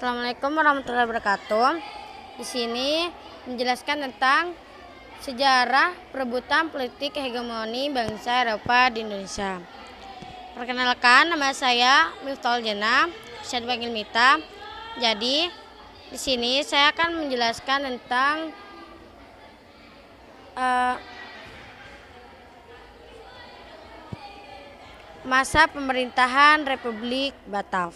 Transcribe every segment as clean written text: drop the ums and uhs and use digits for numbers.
Assalamualaikum warahmatullahi wabarakatuh. Di sini menjelaskan tentang sejarah perebutan politik hegemoni bangsa Eropa di Indonesia. Perkenalkan, nama saya Miftahul Jannah, bisa dipanggil Mita. Jadi, di sini saya akan menjelaskan tentang masa pemerintahan Republik Batav.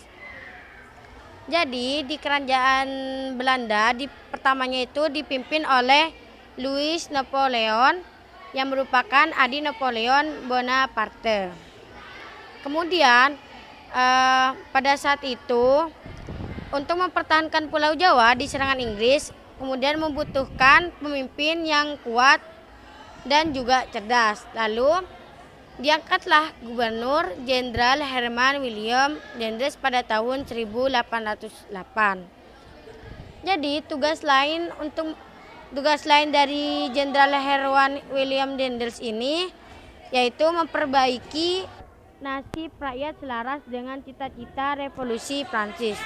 Jadi di kerajaan Belanda pertamanya itu dipimpin oleh Louis Napoleon yang merupakan adik Napoleon Bonaparte. Kemudian pada saat itu untuk mempertahankan Pulau Jawa di serangan Inggris kemudian membutuhkan pemimpin yang kuat dan juga cerdas. Lalu diangkatlah Gubernur Jenderal Herman William Dendels pada tahun 1808. Jadi tugas lain dari Jenderal Herman William Dendels ini yaitu memperbaiki nasib rakyat selaras dengan cita-cita revolusi Prancis.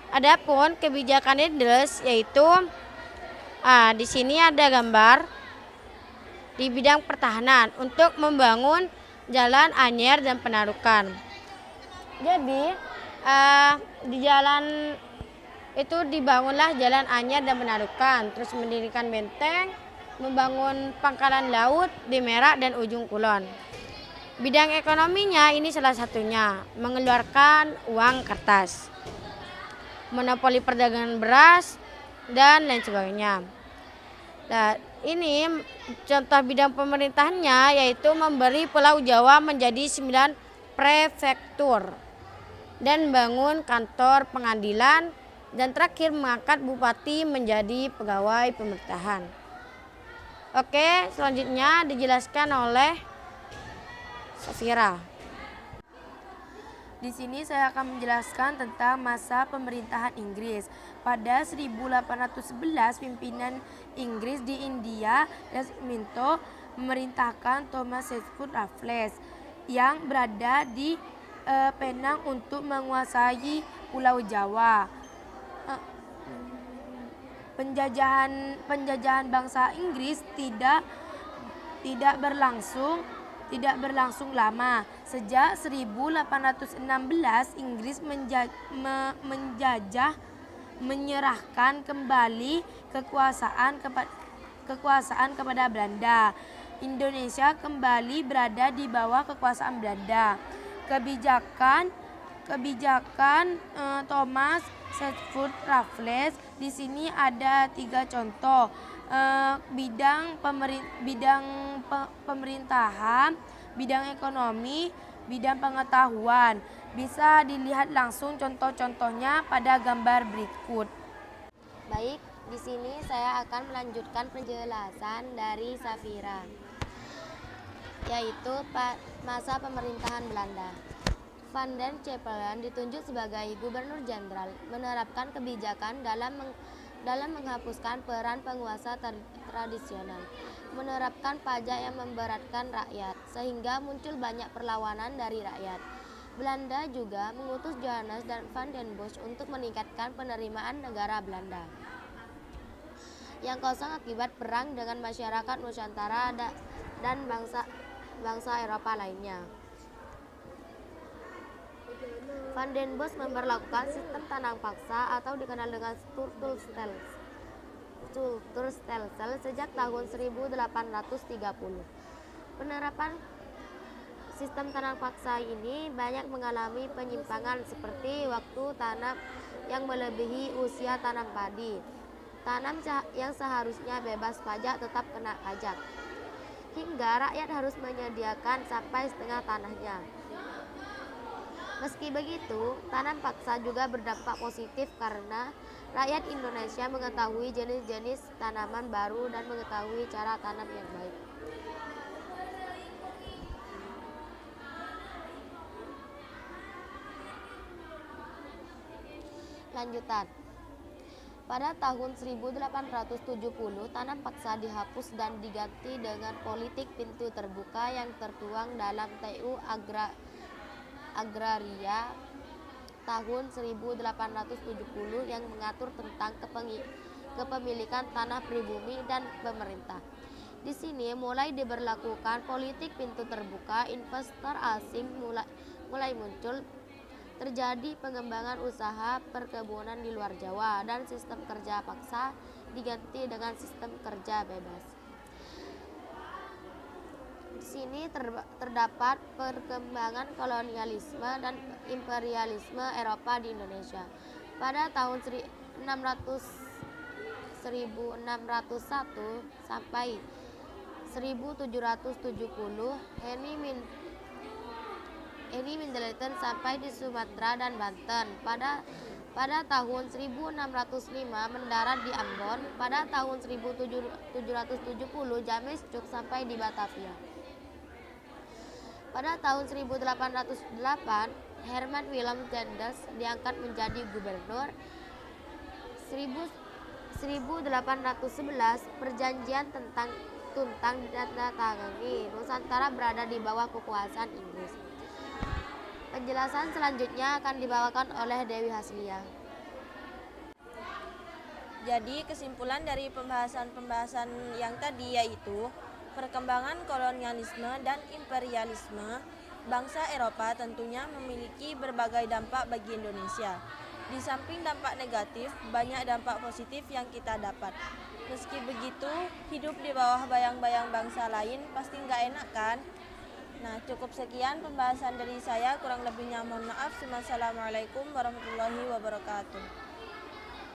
Adapun kebijakan Dendels yaitu di sini ada gambar di bidang pertahanan untuk membangun Jalan Anyer dan Penarukan. Jadi di jalan itu dibangunlah Jalan Anyer dan Penarukan, terus mendirikan benteng, membangun pangkalan laut di Merak dan Ujung Kulon. Bidang ekonominya ini salah satunya mengeluarkan uang kertas, monopoli perdagangan beras dan lain sebagainya. Nah, ini contoh bidang pemerintahannya yaitu memberi Pulau Jawa menjadi 9 prefektur dan bangun kantor pengadilan dan terakhir mengangkat bupati menjadi pegawai pemerintahan. Oke, selanjutnya dijelaskan oleh Safira. Di sini saya akan menjelaskan tentang masa pemerintahan Inggris. Pada 1811, pimpinan Inggris di India Desmond memerintahkan Thomas Shepard Raffles yang berada di Penang untuk menguasai Pulau Jawa. Penjajahan bangsa Inggris tidak berlangsung lama. Sejak 1816 Inggris menyerahkan kembali kekuasaan kepada Belanda. Indonesia kembali berada di bawah kekuasaan Belanda. Kebijakan Thomas Shepard Raffles di sini ada 3 contoh. Bidang pemerintahan, bidang ekonomi, bidang pengetahuan. Bisa dilihat langsung contoh-contohnya pada gambar berikut. Baik, di sini saya akan melanjutkan penjelasan dari Safira, yaitu masa pemerintahan Belanda. Van den Capellen ditunjuk sebagai Gubernur Jenderal, menerapkan kebijakan dalam menghapuskan peran penguasa tradisional, menerapkan pajak yang memberatkan rakyat, sehingga muncul banyak perlawanan dari rakyat. Belanda juga mengutus Johannes dan Van den Bosch untuk meningkatkan penerimaan negara Belanda yang kosong akibat perang dengan masyarakat Nusantara dan bangsa Eropa lainnya. Van den Bosch memperlakukan sistem tanam paksa atau dikenal dengan Sturmstelsel sejak tahun 1830. Penerapan sistem tanam paksa ini banyak mengalami penyimpangan seperti waktu tanam yang melebihi usia tanam padi. Tanam yang seharusnya bebas pajak tetap kena pajak. Hingga rakyat harus menyediakan sampai setengah tanahnya. Meski begitu, tanam paksa juga berdampak positif karena rakyat Indonesia mengetahui jenis-jenis tanaman baru dan mengetahui cara tanam yang baik. Lanjutan. Pada tahun 1870, tanam paksa dihapus dan diganti dengan politik pintu terbuka yang tertuang dalam TU Agraria tahun 1870 yang mengatur tentang kepemilikan tanah pribumi dan pemerintah. Di sini mulai diberlakukan politik pintu terbuka, investor asing mulai muncul, terjadi pengembangan usaha perkebunan di luar Jawa, dan sistem kerja paksa diganti dengan sistem kerja bebas. Di sini terdapat perkembangan kolonialisme dan imperialisme Eropa di Indonesia. Pada tahun 1601 sampai 1770, Henry Middleton sampai di Sumatera dan Banten. Pada tahun 1605 mendarat di Ambon. Pada tahun 1770 James Cook sampai di Batavia. Pada tahun 1808 Herman Willem Sanders diangkat menjadi gubernur. 1811 perjanjian tentang Tuntang ditandatangani. Nusantara berada di bawah kekuasaan Inggris. Penjelasan selanjutnya akan dibawakan oleh Dewi Haslia. Jadi kesimpulan dari pembahasan yang tadi yaitu perkembangan kolonialisme dan imperialisme bangsa Eropa tentunya memiliki berbagai dampak bagi Indonesia. Di samping dampak negatif, banyak dampak positif yang kita dapat. Meski begitu, hidup di bawah bayang-bayang bangsa lain pasti nggak enak kan? Nah, cukup sekian pembahasan dari saya. Kurang lebihnya mohon maaf. Wassalamualaikum warahmatullahi wabarakatuh.